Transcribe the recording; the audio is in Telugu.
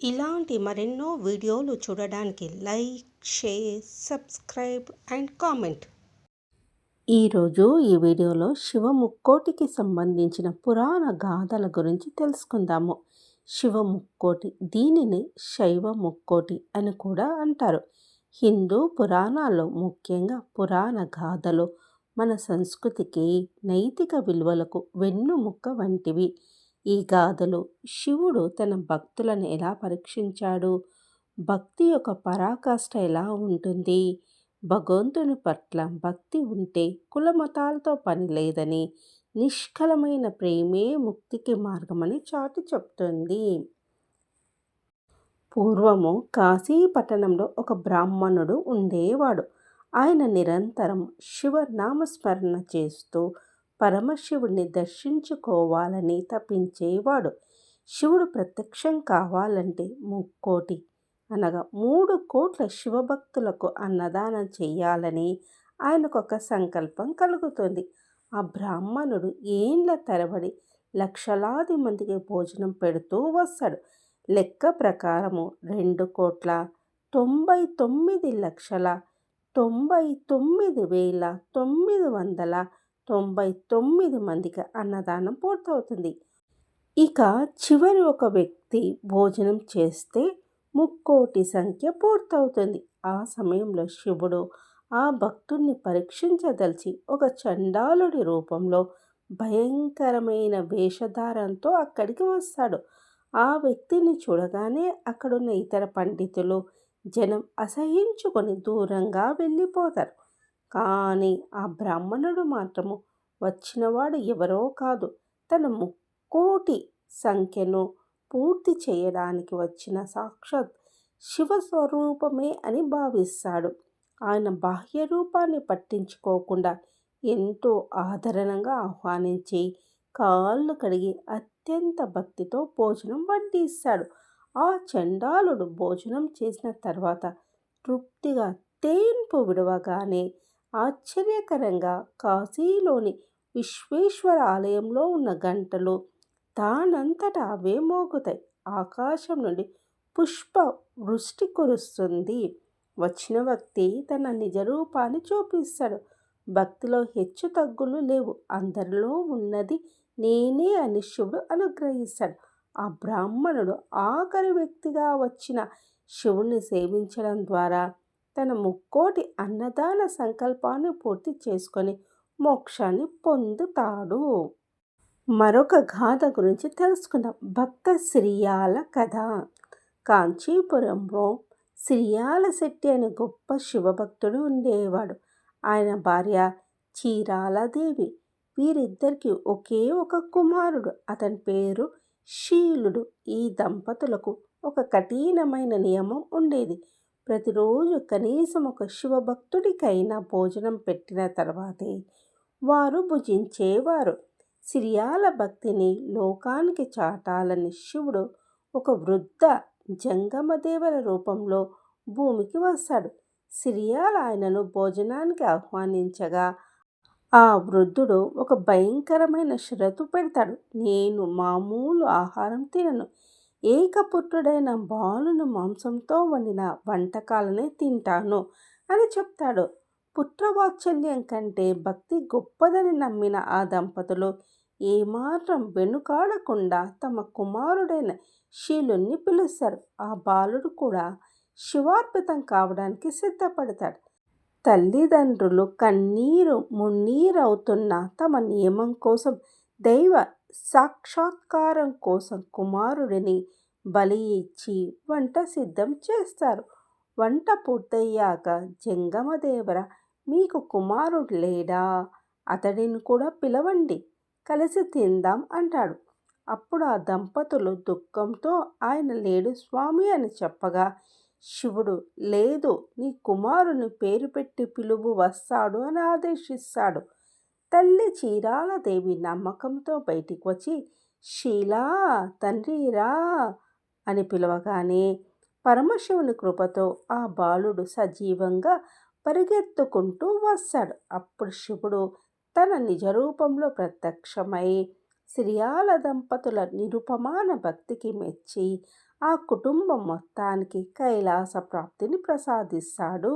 ఇలాంటి మరెన్నో వీడియోలు చూడడానికి like, share, subscribe and comment. ఈరోజు ఈ వీడియోలో శివ ముక్కోటికి సంబంధించిన పురాణ గాథల గురించి తెలుసుకుందాము. శివ ముక్కోటి దీనిని శైవ ముక్కోటి అని కూడా అంటారు. హిందూ పురాణాల్లో ముఖ్యంగా పురాణ గాథలు మన సంస్కృతికి, నైతిక విలువలకు వెన్నుముక్క వంటివి. ఈ గాథలు శివుడు తన భక్తులను ఎలా పరీక్షించాడు, భక్తి యొక్క పరాకాష్ఠ ఎలా ఉంటుంది, భగవంతుని పట్ల భక్తి ఉంటే కులమతాలతో పని లేదని, నిష్కలమైన ప్రేమే ముక్తికి మార్గమని చాటి చెప్తుంది. పూర్వము కాశీ పట్టణంలో ఒక బ్రాహ్మణుడు ఉండేవాడు. ఆయన నిరంతరం శివనామస్మరణ చేస్తూ పరమశివుడిని దర్శించుకోవాలని తపించేవాడు. శివుడు ప్రత్యక్షం కావాలంటే ముక్కోటి అనగా 3 కోట్ల శివభక్తులకు అన్నదానం చెయ్యాలని ఆయనకు ఒక సంకల్పం కలుగుతుంది. ఆ బ్రాహ్మణుడు ఏండ్ల తరబడి లక్షలాది మందికి భోజనం పెడుతూ వస్తాడు. లెక్క ప్రకారము 2,99,99,999 మందికి అన్నదానం పూర్తవుతుంది. ఇక చివరి ఒక వ్యక్తి భోజనం చేస్తే ముక్కోటి సంఖ్య పూర్తవుతుంది. ఆ సమయంలో శివుడు ఆ భక్తుణ్ణి పరీక్షించదలిచి ఒక చండాలుడి రూపంలో భయంకరమైన వేషధారంతో అక్కడికి వస్తాడు. ఆ వ్యక్తిని చూడగానే అక్కడున్న ఇతర పండితులు, జనం అసహించుకొని దూరంగా వెళ్ళిపోతారు. కానీ ఆ బ్రాహ్మణుడు మాత్రము వచ్చినవాడు ఎవరో కాదు, తన ముక్కోటి సంఖ్యను పూర్తి చేయడానికి వచ్చిన సాక్షాత్ శివస్వరూపమే అని భావిస్తాడు. ఆయన బాహ్య రూపాన్ని పట్టించుకోకుండా ఎంతో ఆదరణంగా ఆహ్వానించి కాళ్ళు కడిగి అత్యంత భక్తితో భోజనం వడ్డిస్తాడు. ఆ చండాలుడు భోజనం చేసిన తర్వాత తృప్తిగా తేన్పు విడవగానే ఆశ్చర్యకరంగా కాశీలోని విశ్వేశ్వర ఆలయంలో ఉన్న గంటలు దానంతటా అవే మోగుతాయి. ఆకాశం నుండి పుష్ప వృష్టి కురుస్తుంది. వచ్చిన వ్యక్తి తన నిజ రూపాన్ని చూపిస్తాడు. భక్తిలో హెచ్చు తగ్గులు లేవు. అందరిలో ఉన్నది నేనే అని శివుడు అనుగ్రహిస్తాడు. ఆ బ్రాహ్మణుడు ఆఖరి వ్యక్తిగా వచ్చిన శివుణ్ణి సేవించడం ద్వారా తన ముక్కోటి అన్నదాన సంకల్పాన్ని పూర్తి చేసుకొని మోక్షాన్ని పొందుతాడు. మరొక గాథ గురించి తెలుసుకుందాం. భక్త సిరియాల కథ. కాంచీపురంలో సిరియాల శెట్టి అనే గొప్ప శివభక్తుడు ఉండేవాడు. ఆయన భార్య చీరాలదేవి. వీరిద్దరికి ఒకే ఒక కుమారుడు. అతని పేరు శీలుడు. ఈ దంపతులకు ఒక కఠినమైన నియమం ఉండేది. ప్రతిరోజు కనీసం ఒక శివభక్తుడికైనా భోజనం పెట్టిన తర్వాతే వారు భుజించేవారు. సిరియాల భక్తిని లోకానికి చాటాలని శివుడు ఒక వృద్ధ జంగమదేవర రూపంలో భూమికి వస్తాడు. సిరియాల ఆయనను భోజనానికి ఆహ్వానించగా ఆ వృద్ధుడు ఒక భయంకరమైన షరతు పెడతాడు. నేను మామూలు ఆహారం తినను, ఏకపుత్రుడైన బాలుని మాంసంతో వండిన వంటకాలనే తింటాను అని చెప్తాడు. పుత్రవాత్సల్యం కంటే భక్తి గొప్పదని నమ్మిన ఆ దంపతులు ఏమాత్రం వెనుకాడకుండా తమ కుమారుడైన శీలుణ్ణి పిలుస్తారు. ఆ బాలుడు కూడా శివార్పితం కావడానికి సిద్ధపడతాడు. తల్లిదండ్రులు కన్నీరు మున్నీరవుతున్న తమ నియమం కోసం, దైవ సాక్షాత్కారం కోసం కుమారుడిని బలి ఇచ్చి వంట సిద్ధం చేస్తారు. వంట పూర్తయ్యాక జంగమదేవర, మీకు కుమారుడు లేడా? అతడిని కూడా పిలవండి, కలిసి తిందాం అంటాడు. అప్పుడు ఆ దంపతులు దుఃఖంతో ఆయన లేడు స్వామి అని చెప్పగా శివుడు, లేదు, నీ కుమారుని పేరు పెట్టి పిలువు, వస్తాడు అని ఆదేశిస్తాడు. తల్లి చీరాలదేవి నమ్మకంతో బయటికి వచ్చి శీలా, తండ్రి రా అని పిలవగానే పరమశివుని కృపతో ఆ బాలుడు సజీవంగా పరిగెత్తుకుంటూ వస్తాడు. అప్పుడు శివుడు తన నిజరూపంలో ప్రత్యక్షమై సిరియాల దంపతుల నిరుపమాన భక్తికి మెచ్చి ఆ కుటుంబం మొత్తానికి కైలాస ప్రాప్తిని ప్రసాదిస్తాడు.